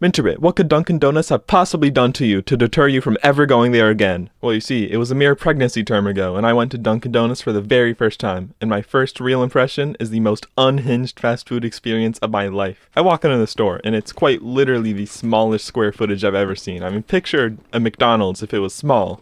Minterbit, what could Dunkin Donuts have possibly done to you to deter you from ever going there again? Well, you see, it was a mere pregnancy term ago, and I went to Dunkin Donuts for the very first time, and my first real impression is the most unhinged fast food experience of my life. I walk into the store, and it's quite literally the smallest square footage I've ever seen. I mean, picture a McDonald's if it was small.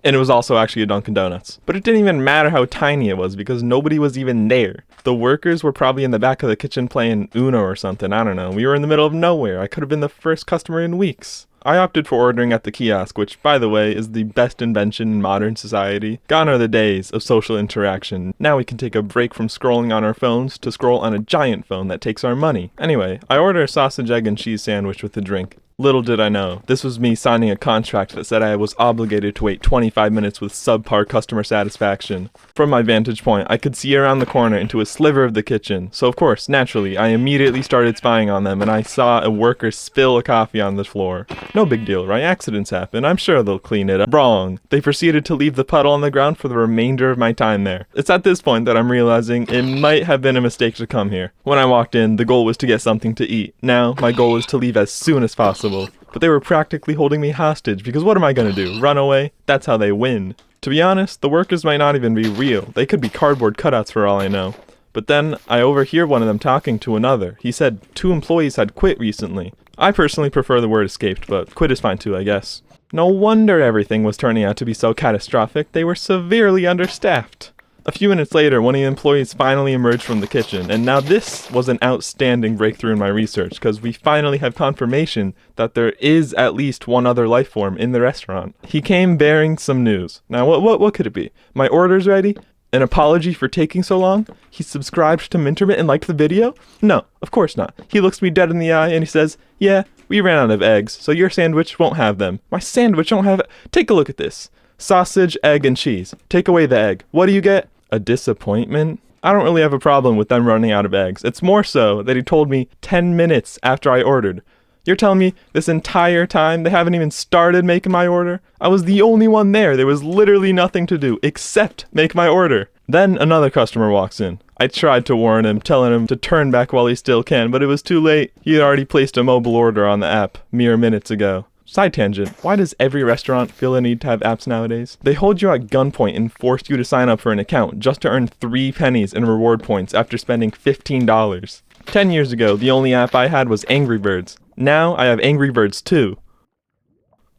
And it was also actually a Dunkin Donuts. But it didn't even matter how tiny it was because nobody was even there. The workers were probably in the back of the kitchen playing Uno or something, I don't know. We were in the middle of nowhere. I could have been the first customer in weeks. I opted for ordering at the kiosk, which, by the way, is the best invention in modern society. Gone are the days of social interaction. Now we can take a break from scrolling on our phones to scroll on a giant phone that takes our money. Anyway, I ordered a sausage, egg, and cheese sandwich with a drink. Little did I know, this was me signing a contract that said I was obligated to wait 25 minutes with subpar customer satisfaction. From my vantage point, I could see around the corner into a sliver of the kitchen, so of course, naturally, I immediately started spying on them and I saw a worker spill a coffee on the floor. No big deal, right? Accidents happen, I'm sure they'll clean it up. Wrong. They proceeded to leave the puddle on the ground for the remainder of my time there. It's at this point that I'm realizing it might have been a mistake to come here. When I walked in, the goal was to get something to eat. Now, my goal is to leave as soon as possible. But they were practically holding me hostage because what am I gonna do? Run away? That's how they win. To be honest, the workers might not even be real. They could be cardboard cutouts for all I know. But then I overhear one of them talking to another. He said 2 employees had quit recently. I personally prefer the word escaped, but quit is fine too, I guess. No wonder everything was turning out to be so catastrophic. They were severely understaffed. A few minutes later, one of the employees finally emerged from the kitchen, and now this was an outstanding breakthrough in my research, because we finally have confirmation that there is at least one other life form in the restaurant. He came bearing some news. Now, what could it be? My order's ready? An apology for taking so long? He subscribed to Minterbit and liked the video? No, of course not. He looks me dead in the eye and he says, yeah, we ran out of eggs, so your sandwich won't have them. My sandwich won't have it. Take a look at this. Sausage, egg, and cheese. Take away the egg. What do you get? A disappointment? I don't really have a problem with them running out of eggs. It's more so that he told me 10 minutes after I ordered. You're telling me this entire time they haven't even started making my order? I was the only one there. There was literally nothing to do except make my order. Then another customer walks in. I tried to warn him, telling him to turn back while he still can, but it was too late. He had already placed a mobile order on the app mere minutes ago. Side tangent, why does every restaurant feel the need to have apps nowadays? They hold you at gunpoint and force you to sign up for an account just to earn 3 pennies in reward points after spending $15. 10 years ago, the only app I had was Angry Birds. Now I have Angry Birds 2.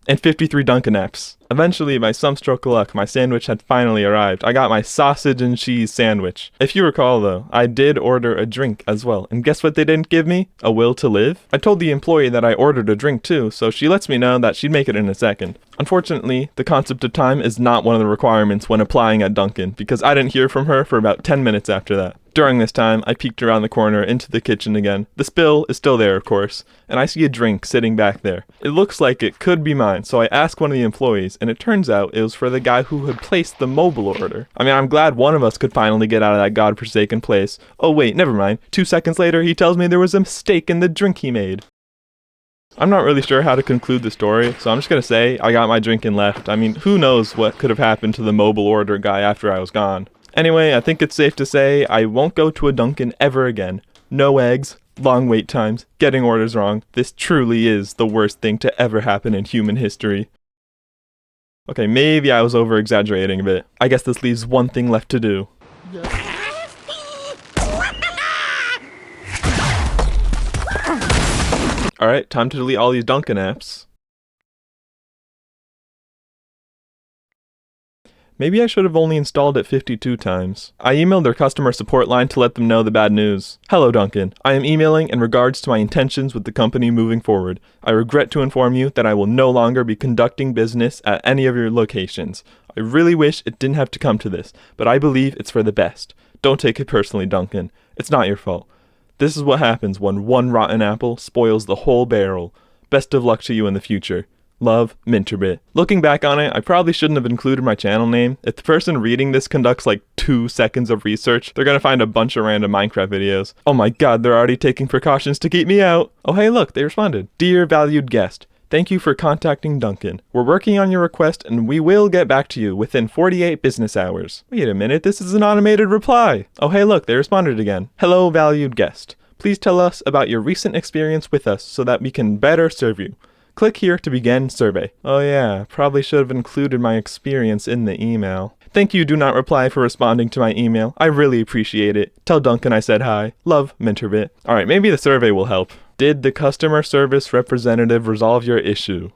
And 53 Dunkin' apps. Eventually, by some stroke of luck, my sandwich had finally arrived. I got my sausage and cheese sandwich. If you recall though, I did order a drink as well. And guess what they didn't give me? A will to live? I told the employee that I ordered a drink too, so she lets me know that she'd make it in a second. Unfortunately, the concept of time is not one of the requirements when applying at Dunkin', because I didn't hear from her for about 10 minutes after that. During this time, I peeked around the corner into the kitchen again. The spill is still there, of course, and I see a drink sitting back there. It looks like it could be mine, so I ask one of the employees, and it turns out it was for the guy who had placed the mobile order. I mean, I'm glad one of us could finally get out of that godforsaken place. Oh wait, never mind. 2 seconds later, he tells me there was a mistake in the drink he made. I'm not really sure how to conclude the story, so I'm just gonna say I got my drink and left. I mean, who knows what could have happened to the mobile order guy after I was gone. Anyway, I think it's safe to say I won't go to a Dunkin' ever again. No eggs, long wait times, getting orders wrong. This truly is the worst thing to ever happen in human history. Okay, maybe I was over-exaggerating a bit. I guess this leaves one thing left to do. Alright, time to delete all these Dunkin' apps. Maybe I should have only installed it 52 times. I emailed their customer support line to let them know the bad news. Hello Dunkin', I am emailing in regards to my intentions with the company moving forward. I regret to inform you that I will no longer be conducting business at any of your locations. I really wish it didn't have to come to this, but I believe it's for the best. Don't take it personally, Dunkin'. It's not your fault. This is what happens when one rotten apple spoils the whole barrel. Best of luck to you in the future. Love, Minterbit. Looking back on it, I probably shouldn't have included my channel name. If the person reading this conducts like 2 seconds of research, they're gonna find a bunch of random Minecraft videos. Oh my god, they're already taking precautions to keep me out. Oh hey look, they responded. Dear valued guest, thank you for contacting Dunkin'. We're working on your request and we will get back to you within 48 business hours. Wait a minute, this is an automated reply. Oh hey look, they responded again. Hello valued guest. Please tell us about your recent experience with us so that we can better serve you. Click here to begin survey. Oh yeah, probably should have included my experience in the email. Thank you, do not reply for responding to my email. I really appreciate it. Tell Duncan I said hi. Love, Minterbit. Alright, maybe the survey will help. Did the customer service representative resolve your issue?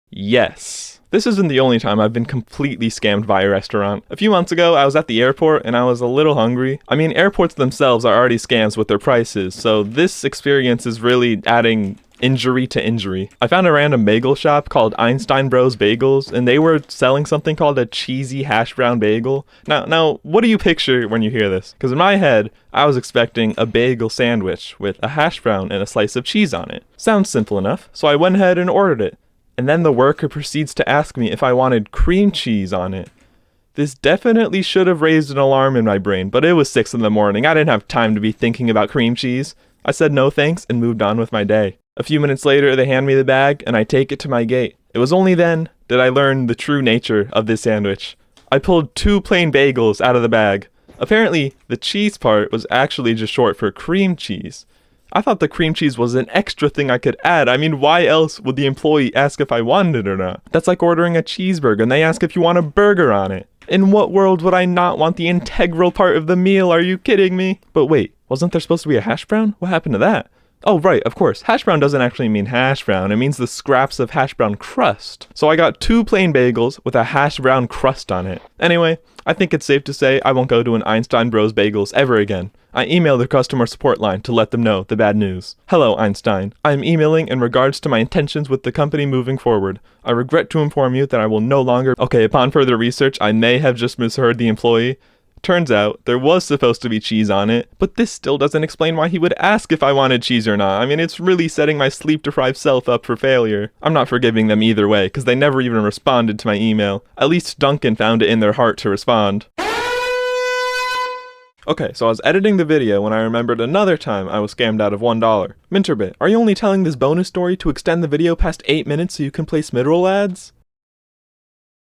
Yes. This isn't the only time I've been completely scammed by a restaurant. A few months ago, I was at the airport and I was a little hungry. I mean, airports themselves are already scams with their prices, so this experience is really adding injury to injury. I found a random bagel shop called Einstein Bros Bagels, and they were selling something called a cheesy hash brown bagel. Now, what do you picture when you hear this? Because in my head, I was expecting a bagel sandwich with a hash brown and a slice of cheese on it. Sounds simple enough, so I went ahead and ordered it. And then the worker proceeds to ask me if I wanted cream cheese on it. This definitely should have raised an alarm in my brain, but it was 6 in the morning. I didn't have time to be thinking about cream cheese. I said no thanks and moved on with my day. A few minutes later, they hand me the bag and I take it to my gate. It was only then that I learned the true nature of this sandwich. I pulled 2 plain bagels out of the bag. Apparently, the cheese part was actually just short for cream cheese. I thought the cream cheese was an extra thing I could add. I mean, why else would the employee ask if I wanted it or not? That's like ordering a cheeseburger and they ask if you want a burger on it. In what world would I not want the integral part of the meal? Are you kidding me? But wait, wasn't there supposed to be a hash brown? What happened to that? Oh, right, of course. Hash brown doesn't actually mean hash brown. It means the scraps of hash brown crust. So I got 2 plain bagels with a hash brown crust on it. Anyway, I think it's safe to say I won't go to an Einstein Bros Bagels ever again. I emailed their customer support line to let them know the bad news. Hello, Einstein. I am emailing in regards to my intentions with the company moving forward. I regret to inform you that I will no longer... Okay, upon further research, I may have just misheard the employee. Turns out, there was supposed to be cheese on it, but this still doesn't explain why he would ask if I wanted cheese or not. I mean, it's really setting my sleep-deprived self up for failure. I'm not forgiving them either way, because they never even responded to my email. At least Duncan found it in their heart to respond. Okay, so I was editing the video when I remembered another time I was scammed out of $1. Minterbit, are you only telling this bonus story to extend the video past 8 minutes so you can place mid-roll ads?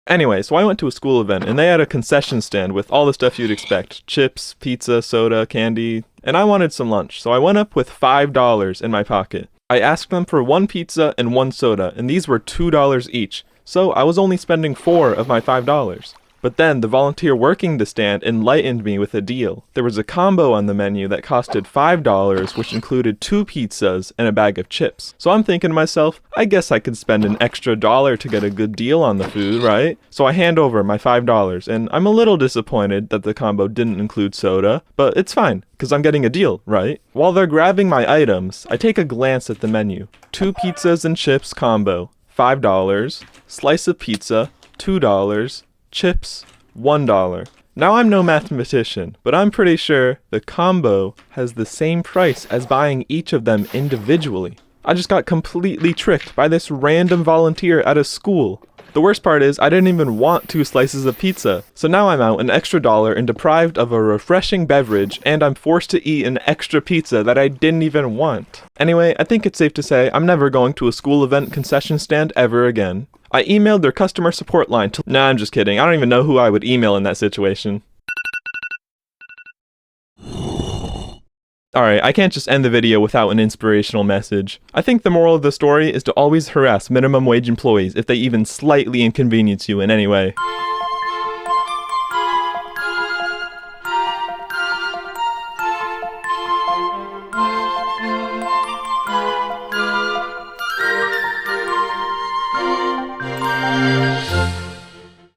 Anyway, so I went to a school event and they had a concession stand with all the stuff you'd expect. Chips, pizza, soda, candy, and I wanted some lunch, so I went up with $5 in my pocket. I asked them for 1 pizza and 1 soda, and these were $2 each, so I was only spending 4 of my $5. But then the volunteer working the stand enlightened me with a deal. There was a combo on the menu that costed $5, which included 2 pizzas and a bag of chips. So I'm thinking to myself, I guess I could spend an extra $1 to get a good deal on the food, right? So I hand over my $5, and I'm a little disappointed that the combo didn't include soda, but it's fine, because I'm getting a deal, right? While they're grabbing my items, I take a glance at the menu. 2 pizzas and chips combo, $5, slice of pizza, $2, chips, $1. Now I'm no mathematician, but I'm pretty sure the combo has the same price as buying each of them individually. I just got completely tricked by this random volunteer at a school. The worst part is I didn't even want 2 slices of pizza, so now I'm out an extra $1 and deprived of a refreshing beverage, and I'm forced to eat an extra pizza that I didn't even want. Anyway, I think it's safe to say I'm never going to a school event concession stand ever again. I emailed their customer support line to... Nah, I'm just kidding. I don't even know who I would email in that situation. Alright, I can't just end the video without an inspirational message. I think the moral of the story is to always harass minimum wage employees if they even slightly inconvenience you in any way.